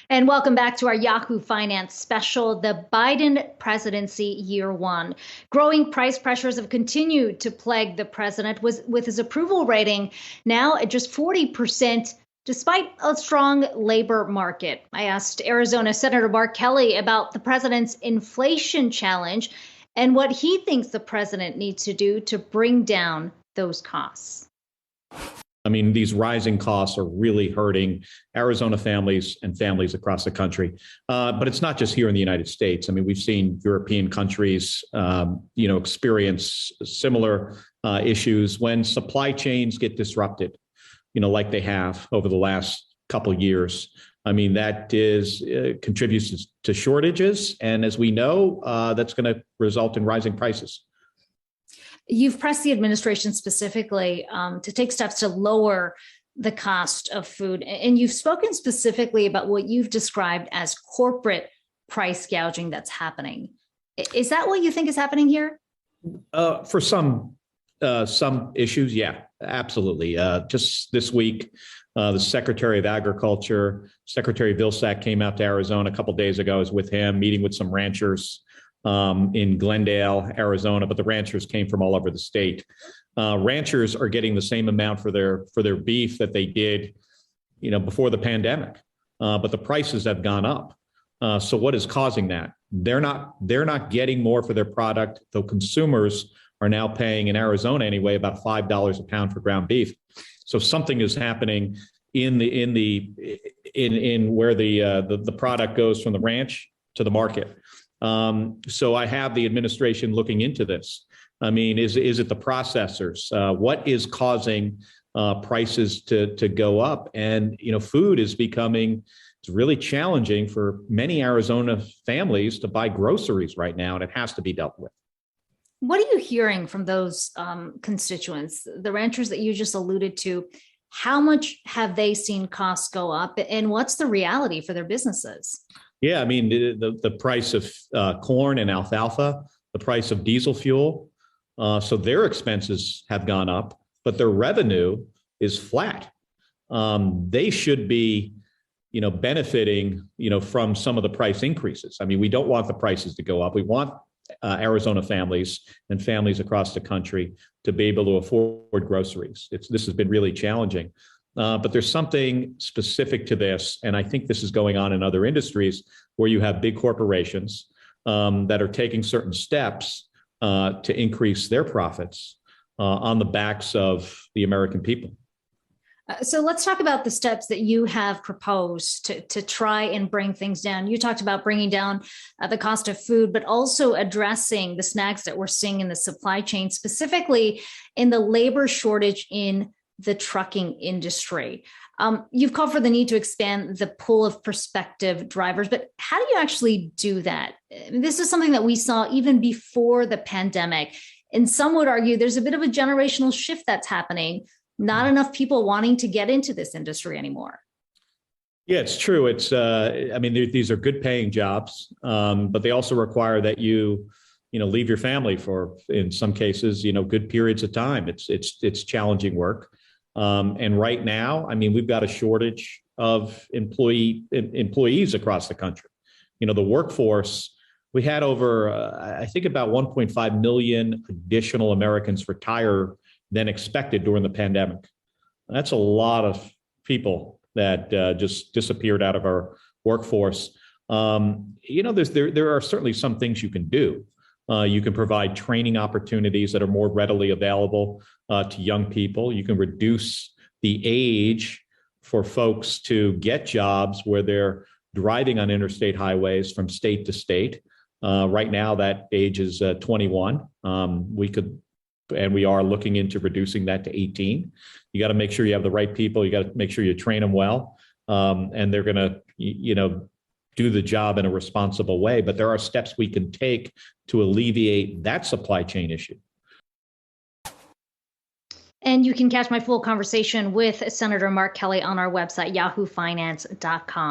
And welcome back to our Yahoo Finance special, the Biden presidency year one. Growing price pressures have continued to plague the president with his approval rating now at just 40%, despite a strong labor market. I asked Arizona Senator Mark Kelly about the president's inflation challenge and what he thinks the president needs to do to bring down those costs. I mean, these rising costs are really hurting Arizona families and families across the country. But it's not just here in the United States. I mean, we've seen European countries, experience similar issues when supply chains get disrupted, like they have over the last couple of years. I mean, that contributes to shortages. And as we know, that's going to result in rising prices. You've pressed the administration specifically to take steps to lower the cost of food. And you've spoken specifically about what you've described as corporate price gouging that's happening. Is that what you think is happening here? For some issues, yeah, absolutely. Just this week, the Secretary of Agriculture, Secretary Vilsack, came out to Arizona a couple of days ago. I was with him, meeting with some ranchers in Glendale, Arizona, but the ranchers came from all over the state. Ranchers are getting the same amount for their beef that they did, before the pandemic, but the prices have gone up. So what is causing that? They're not getting more for their product, though consumers are now paying, in Arizona anyway, about $5 a pound for ground beef. So something is happening in where the product goes from the ranch to the market. So I have the administration looking into this. I mean, is it the processors? What is causing prices to go up? And, food is it's really challenging for many Arizona families to buy groceries right now, and it has to be dealt with. What are you hearing from those constituents, the ranchers that you just alluded to? How much have they seen costs go up, and what's the reality for their businesses? Yeah, I mean, the price of corn and alfalfa, the price of diesel fuel. So their expenses have gone up, but their revenue is flat. They should be, benefiting, from some of the price increases. I mean, we don't want the prices to go up. We want Arizona families and families across the country to be able to afford groceries. This has been really challenging. But there's something specific to this, and I think this is going on in other industries where you have big corporations that are taking certain steps to increase their profits on the backs of the American people. So let's talk about the steps that you have proposed to try and bring things down. You talked about bringing down the cost of food, but also addressing the snags that we're seeing in the supply chain, specifically in the labor shortage in the trucking industry. You've called for the need to expand the pool of prospective drivers, but how do you actually do that? This is something that we saw even before the pandemic. And some would argue there's a bit of a generational shift that's happening. Not enough people wanting to get into this industry anymore. Yeah, it's true. These are good paying jobs, but they also require that you leave your family for, in some cases, good periods of time. It's challenging work. And right now, I mean, we've got a shortage of employees across the country. The workforce, we had over, I think about 1.5 million additional Americans retire than expected during the pandemic. That's a lot of people that just disappeared out of our workforce. There are certainly some things you can do. You can provide training opportunities that are more readily available to young people. You can reduce the age for folks to get jobs where they're driving on interstate highways from state to state. Right now, that age is 21. We are looking into reducing that to 18. You got to make sure you have the right people. You got to make sure you train them well, and they're going to, do the job in a responsible way. But there are steps we can take to alleviate that supply chain issue. And you can catch my full conversation with Senator Mark Kelly on our website, yahoofinance.com.